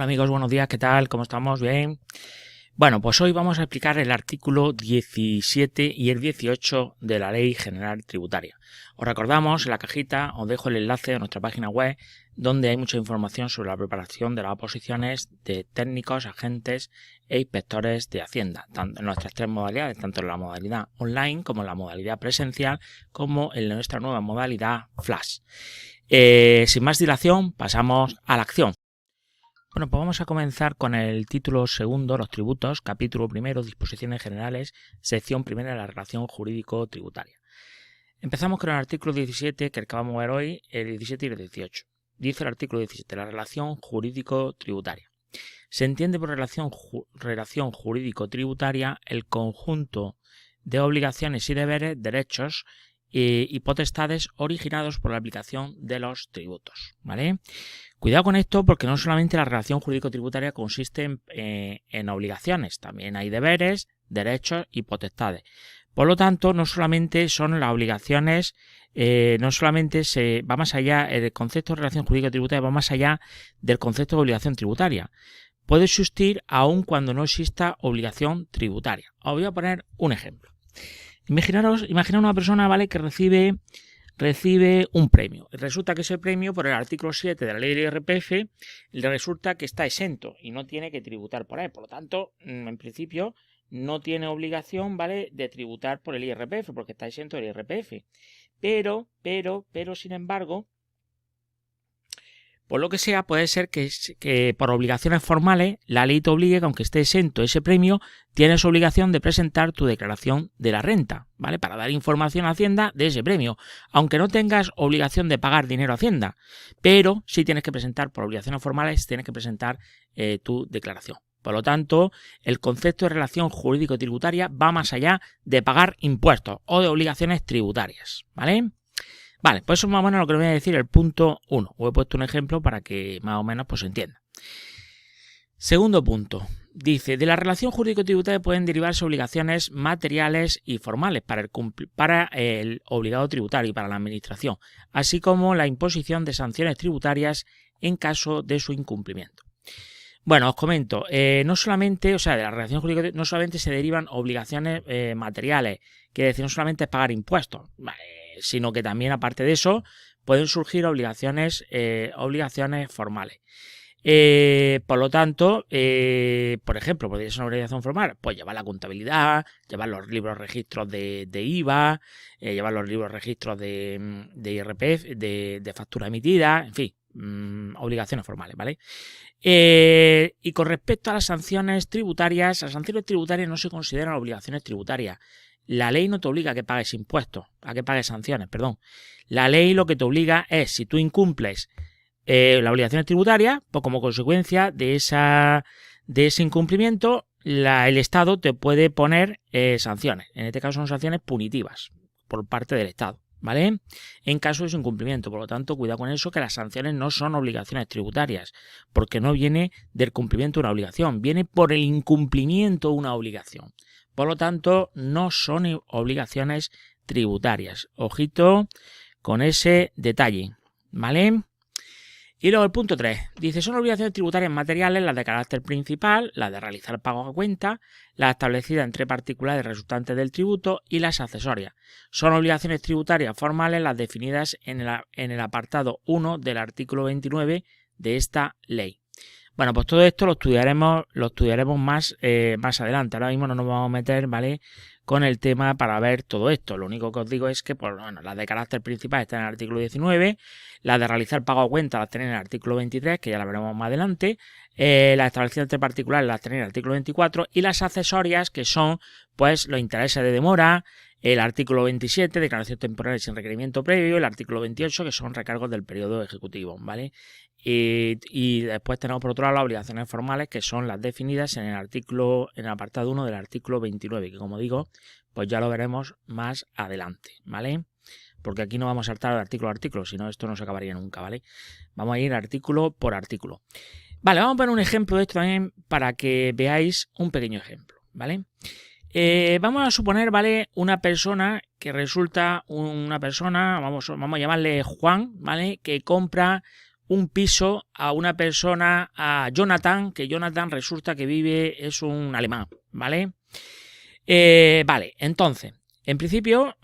Hola amigos, buenos días, ¿qué tal? ¿Cómo estamos? ¿Bien? Bueno, pues hoy vamos a explicar el artículo 17 y el 18 de la Ley General Tributaria. Os recordamos, en la cajita os dejo el enlace a nuestra página web donde hay mucha información sobre la preparación de las oposiciones de técnicos, agentes e inspectores de Hacienda, tanto en nuestras tres modalidades, tanto en la modalidad online como en la modalidad presencial, como en nuestra nueva modalidad Flash. Sin más dilación, pasamos a la acción. Bueno, pues vamos a comenzar con el título segundo, los tributos, capítulo primero, disposiciones generales, sección primera de la relación jurídico-tributaria. Empezamos con el artículo 17, que acabamos de ver hoy, el 17 y el 18. Dice el artículo 17, la relación jurídico-tributaria. Se entiende por relación jurídico-tributaria el conjunto de obligaciones y deberes, derechos y potestades originados por la aplicación de los tributos, ¿vale? Cuidado con esto porque no solamente la relación jurídico-tributaria consiste en obligaciones, también hay deberes, derechos y potestades. Por lo tanto, no solamente son las obligaciones, no solamente se va más allá, el concepto de relación jurídico-tributaria va más allá del concepto de obligación tributaria. Puede existir aun cuando no exista obligación tributaria. Os voy a poner un ejemplo. Imaginaos una persona, ¿vale?, que recibe un premio. Resulta que ese premio, por el artículo 7 de la ley de IRPF, le resulta que está exento y no tiene que tributar por él. Por lo tanto, en principio, no tiene obligación, ¿vale?, de tributar por el IRPF, porque está exento del IRPF. Pero, sin embargo, por lo que sea, puede ser que por obligaciones formales la ley te obligue que aunque esté exento ese premio, tienes obligación de presentar tu declaración de la renta, ¿vale? Para dar información a Hacienda de ese premio, aunque no tengas obligación de pagar dinero a Hacienda, pero sí tienes que presentar, por obligaciones formales, tienes que presentar tu declaración. Por lo tanto, el concepto de relación jurídico-tributaria va más allá de pagar impuestos o de obligaciones tributarias, ¿vale? Vale, pues eso es más o menos lo que voy a decir el punto 1. Os he puesto un ejemplo para que más o menos pues se entienda. Segundo punto. Dice, de la relación jurídico-tributaria pueden derivarse obligaciones materiales y formales para el obligado tributario y para la administración, así como la imposición de sanciones tributarias en caso de su incumplimiento. Bueno, os comento, no solamente, de la relación jurídica no solamente se derivan obligaciones materiales, quiere decir, no solamente es pagar impuestos, ¿vale?, sino que también, aparte de eso, pueden surgir obligaciones formales. Por lo tanto, por ejemplo, podría ser una obligación formal, pues llevar la contabilidad, llevar los libros registros de IVA, llevar los libros registros de IRPF, de factura emitida, en fin, obligaciones formales, ¿vale? Y con respecto a las sanciones tributarias no se consideran obligaciones tributarias. La ley no te obliga a que pagues impuestos, a que pagues sanciones, perdón. La ley lo que te obliga es, si tú incumples las obligaciones tributarias, pues como consecuencia de ese incumplimiento, el Estado te puede poner sanciones. En este caso son sanciones punitivas por parte del Estado, ¿vale? En caso de su incumplimiento. Por lo tanto, cuidado con eso, que las sanciones no son obligaciones tributarias, porque no viene del cumplimiento de una obligación, viene por el incumplimiento de una obligación. Por lo tanto, no son obligaciones tributarias. Ojito con ese detalle, ¿vale? Y luego el punto 3. Dice, son obligaciones tributarias materiales las de carácter principal, las de realizar pagos a cuenta, las establecidas entre particulares resultantes del tributo y las accesorias. Son obligaciones tributarias formales las definidas en el apartado 1 del artículo 29 de esta ley. Bueno, pues todo esto lo estudiaremos más adelante. Ahora mismo no nos vamos a meter, ¿vale?, con el tema para ver todo esto. Lo único que os digo es que, pues, bueno, las de carácter principal están en el artículo 19, las de realizar pago a cuenta las tenéis en el artículo 23, que ya la veremos más adelante, las establecidas entre particulares las tenéis en el artículo 24, y las accesorias, que son, pues, los intereses de demora, el artículo 27, declaración temporal sin requerimiento previo, el artículo 28, que son recargos del periodo ejecutivo, ¿vale? Y después tenemos por otro lado las obligaciones formales, que son las definidas en el apartado 1 del artículo 29, que como digo, pues ya lo veremos más adelante, ¿vale? Porque aquí no vamos a saltar de artículo a artículo, si no esto no se acabaría nunca, ¿vale? Vamos a ir artículo por artículo. Vale, vamos a poner un ejemplo de esto también para que veáis un pequeño ejemplo, ¿vale? Vamos a suponer, ¿vale?, una persona que resulta vamos a llamarle Juan, ¿vale?, que compra un piso a una persona, a Jonathan, que Jonathan resulta que es un alemán, ¿vale? Vale, entonces, en principio,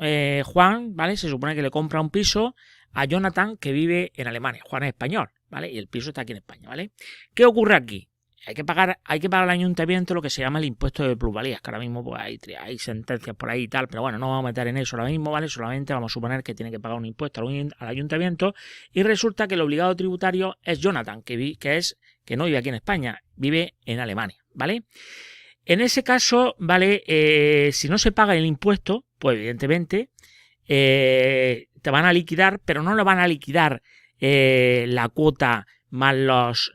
Juan, ¿vale? Se supone que le compra un piso a Jonathan, que vive en Alemania. Juan es español, ¿vale? Y el piso está aquí en España, ¿vale? ¿Qué ocurre aquí? Hay que pagar al ayuntamiento lo que se llama el impuesto de plusvalías, que ahora mismo pues, hay sentencias por ahí y tal, pero bueno, no vamos a meter en eso ahora mismo, ¿vale? Solamente vamos a suponer que tiene que pagar un impuesto al ayuntamiento y resulta que el obligado tributario es Jonathan, que no vive aquí en España, vive en Alemania, ¿vale? En ese caso, ¿vale? Si no se paga el impuesto, pues evidentemente te van a liquidar, pero no le van a liquidar la cuota más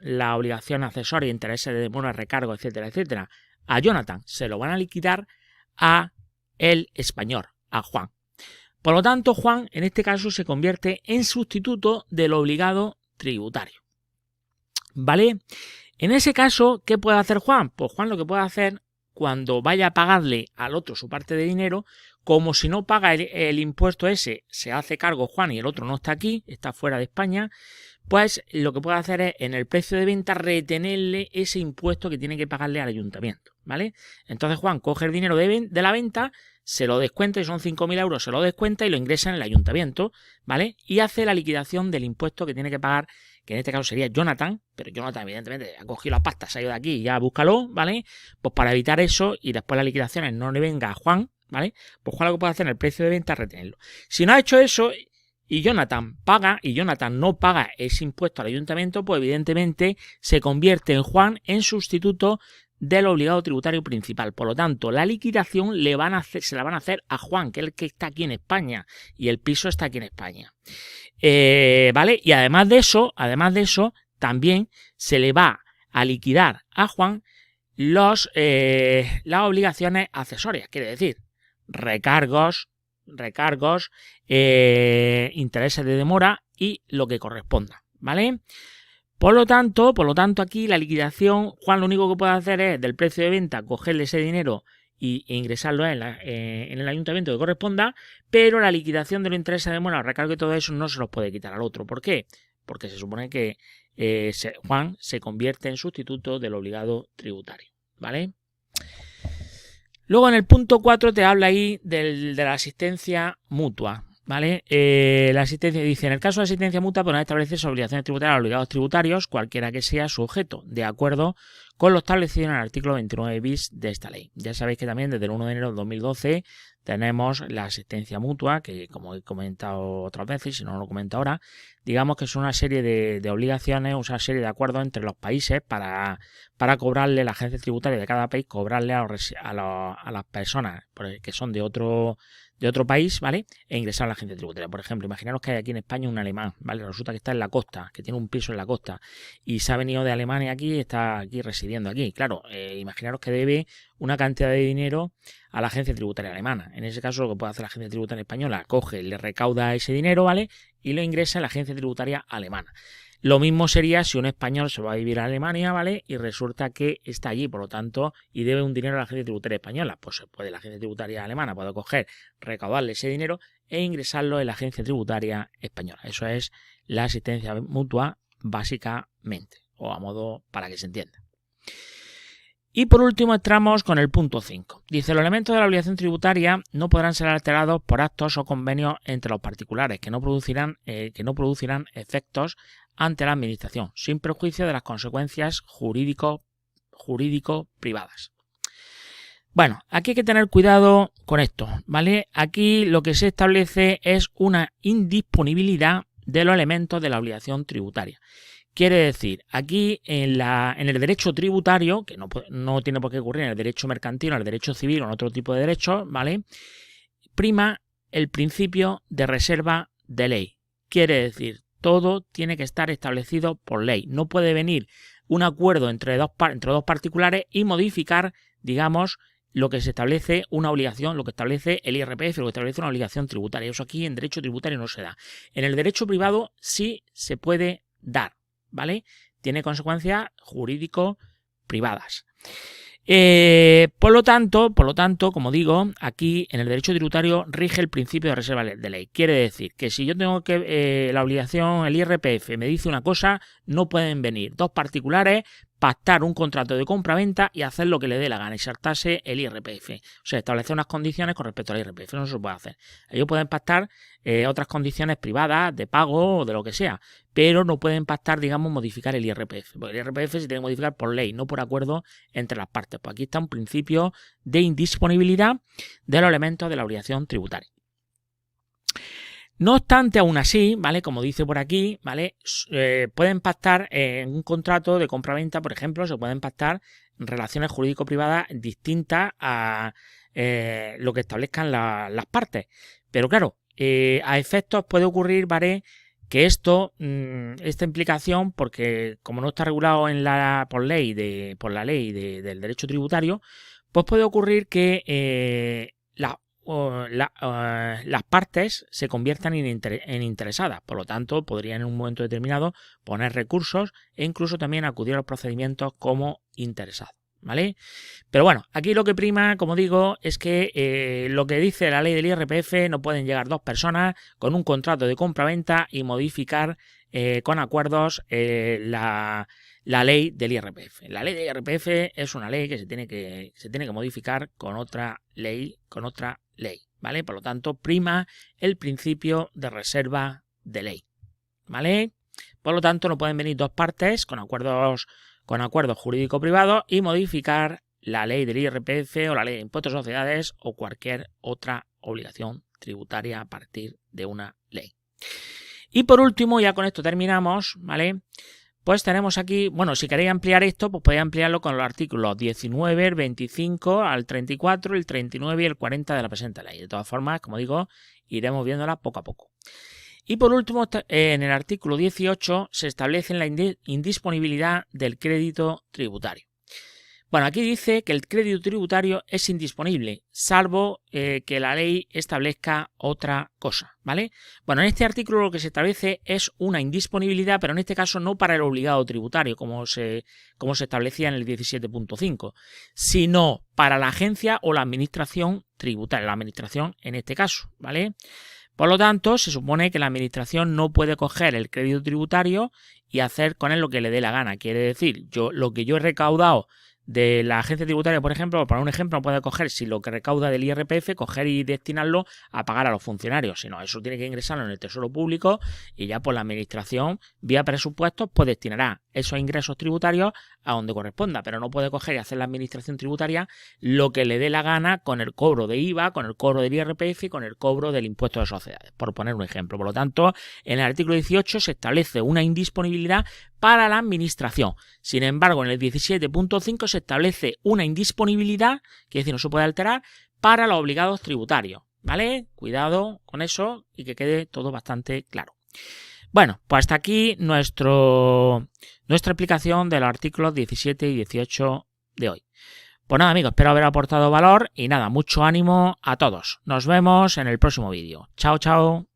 la obligación accesoria, intereses de demora, recargo, etcétera, etcétera. A Jonathan se lo van a liquidar a el español, a Juan. Por lo tanto, Juan en este caso se convierte en sustituto del obligado tributario. ¿Vale? En ese caso, ¿qué puede hacer Juan? Pues Juan lo que puede hacer cuando vaya a pagarle al otro su parte de dinero, como si no paga el impuesto ese, se hace cargo Juan y el otro no está aquí, está fuera de España, pues lo que puede hacer es en el precio de venta retenerle ese impuesto que tiene que pagarle al ayuntamiento, ¿vale? Entonces Juan coge el dinero de la venta, se lo descuenta y son 5.000 euros, se lo descuenta y lo ingresa en el ayuntamiento, ¿vale? Y hace la liquidación del impuesto que tiene que pagar, que en este caso sería Jonathan, pero Jonathan evidentemente ha cogido la pasta, se ha ido de aquí y ya búscalo, ¿vale? Pues para evitar eso y después las liquidaciones no le venga a Juan, ¿vale? Pues Juan lo que puede hacer en el precio de venta es retenerlo. Si no ha hecho eso y Jonathan no paga ese impuesto al ayuntamiento, pues evidentemente se convierte en Juan en sustituto del obligado tributario principal. Por lo tanto, la liquidación se la van a hacer a Juan, que es el que está aquí en España, y el piso está aquí en España. ¿Vale? Y además de eso, también se le va a liquidar a Juan las obligaciones accesorias, quiere decir, recargos, intereses de demora y lo que corresponda, ¿vale? Por lo tanto, aquí la liquidación, Juan lo único que puede hacer es del precio de venta cogerle ese dinero e ingresarlo en el ayuntamiento que corresponda, pero la liquidación de los intereses de demora, recargo y todo eso no se los puede quitar al otro. ¿Por qué? Porque se supone que Juan se convierte en sustituto del obligado tributario, ¿vale? Luego en el punto 4 te habla ahí de la asistencia mutua, ¿vale? La asistencia dice, en el caso de asistencia mutua podrán establecerse obligaciones tributarias a obligados tributarios, cualquiera que sea su objeto, de acuerdo con lo establecido en el artículo 29 bis de esta ley. Ya sabéis que también desde el 1 de enero de 2012 tenemos la asistencia mutua, que como he comentado otras veces, si no lo comento ahora, digamos que es una serie de obligaciones, una serie de acuerdos entre los países para cobrarle la agencia tributaria de cada país, cobrarle a las personas que son de otro país, ¿vale? E ingresar a la agencia tributaria. Por ejemplo, imaginaros que hay aquí en España un alemán, ¿vale? Resulta que está en la costa, que tiene un piso en la costa y se ha venido de Alemania aquí y está aquí residiendo aquí. Claro, imaginaros que debe una cantidad de dinero a la agencia tributaria alemana. En ese caso, lo que puede hacer la agencia tributaria española, coge, le recauda ese dinero, ¿vale? Y lo ingresa en la agencia tributaria alemana. Lo mismo sería si un español se va a vivir a Alemania, ¿vale? Y resulta que está allí, por lo tanto, y debe un dinero a la agencia tributaria española. Pues la agencia tributaria alemana puede coger, recaudarle ese dinero e ingresarlo en la agencia tributaria española. Eso es la asistencia mutua, básicamente, o a modo para que se entienda. Y por último entramos con el punto 5. Dice, los elementos de la obligación tributaria no podrán ser alterados por actos o convenios entre los particulares que no producirán efectos ante la administración, sin perjuicio de las consecuencias jurídico-privadas. Bueno, aquí hay que tener cuidado con esto, ¿vale? Aquí lo que se establece es una indisponibilidad de los elementos de la obligación tributaria. Quiere decir, aquí en el derecho tributario, que no tiene por qué ocurrir en el derecho mercantil, en el derecho civil o en otro tipo de derechos, ¿vale? Prima el principio de reserva de ley. Quiere decir, todo tiene que estar establecido por ley. No puede venir un acuerdo entre dos particulares y modificar, digamos, lo que se establece una obligación, lo que establece el IRPF, lo que establece una obligación tributaria. Eso aquí en derecho tributario no se da. En el derecho privado sí se puede dar, ¿vale? Tiene consecuencias jurídico-privadas. Por lo tanto, como digo, aquí en el derecho tributario rige el principio de reserva de ley. Quiere decir que si yo tengo que la obligación, el IRPF me dice una cosa, no pueden venir dos particulares, pactar un contrato de compra-venta y hacer lo que le dé la gana y saltarse el IRPF. O sea, establecer unas condiciones con respecto al IRPF. No se puede hacer. Ellos pueden pactar otras condiciones privadas, de pago o de lo que sea, pero no pueden pactar, digamos, modificar el IRPF. Porque el IRPF se tiene que modificar por ley, no por acuerdo entre las partes. Pues aquí está un principio de indisponibilidad de los elementos de la obligación tributaria. No obstante, aún así, ¿vale? Como dice por aquí, ¿vale? Pueden pactar en un contrato de compraventa, por ejemplo, se pueden pactar relaciones jurídico-privadas distintas a lo que establezcan las partes. Pero claro, a efectos puede ocurrir, ¿vale? Que esta implicación, porque como no está regulado por la ley del derecho tributario, pues puede ocurrir que las partes se conviertan en interesadas. Por lo tanto, podrían en un momento determinado poner recursos e incluso también acudir a los procedimientos como interesados, ¿vale? Pero bueno, aquí lo que prima, como digo, es que lo que dice la ley del IRPF, no pueden llegar dos personas con un contrato de compra-venta y modificar con acuerdos la ley del IRPF. La ley del IRPF es una ley que se tiene que modificar con otra ley, ¿vale? Por lo tanto, prima el principio de reserva de ley, ¿vale? Por lo tanto, no pueden venir dos partes con acuerdos jurídico-privados y modificar la ley del IRPF o la ley de impuestos a sociedades o cualquier otra obligación tributaria a partir de una ley. Y por último, ya con esto terminamos, ¿vale? Pues tenemos aquí, bueno, si queréis ampliar esto, pues podéis ampliarlo con los artículos 19, el 25, al 34, el 39 y el 40 de la presente ley. De todas formas, como digo, iremos viéndola poco a poco. Y por último, en el artículo 18 se establece la indisponibilidad del crédito tributario. Bueno, aquí dice que el crédito tributario es indisponible, salvo que la ley establezca otra cosa, ¿vale? Bueno, en este artículo lo que se establece es una indisponibilidad, pero en este caso no para el obligado tributario, como se establecía en el 17.5, sino para la agencia o la administración tributaria, la administración en este caso, ¿vale? Por lo tanto, se supone que la administración no puede coger el crédito tributario y hacer con él lo que le dé la gana. Quiere decir, lo que yo he recaudado de la agencia tributaria, por ejemplo, para un ejemplo, no puede coger, si lo que recauda del IRPF, coger y destinarlo a pagar a los funcionarios, sino eso tiene que ingresarlo en el Tesoro Público y ya por la administración, vía presupuestos, pues destinará esos ingresos tributarios a donde corresponda, pero no puede coger y hacer la administración tributaria lo que le dé la gana con el cobro de IVA, con el cobro del IRPF y con el cobro del impuesto de sociedades, por poner un ejemplo. Por lo tanto, en el artículo 18 se establece una indisponibilidad para la administración. Sin embargo, en el 17.5 se establece una indisponibilidad, que es decir, no se puede alterar, para los obligados tributarios, ¿vale? Cuidado con eso y que quede todo bastante claro. Bueno, pues hasta aquí nuestra explicación de los artículos 17 y 18 de hoy. Pues nada, amigos, espero haber aportado valor y nada, mucho ánimo a todos. Nos vemos en el próximo vídeo. Chao, chao.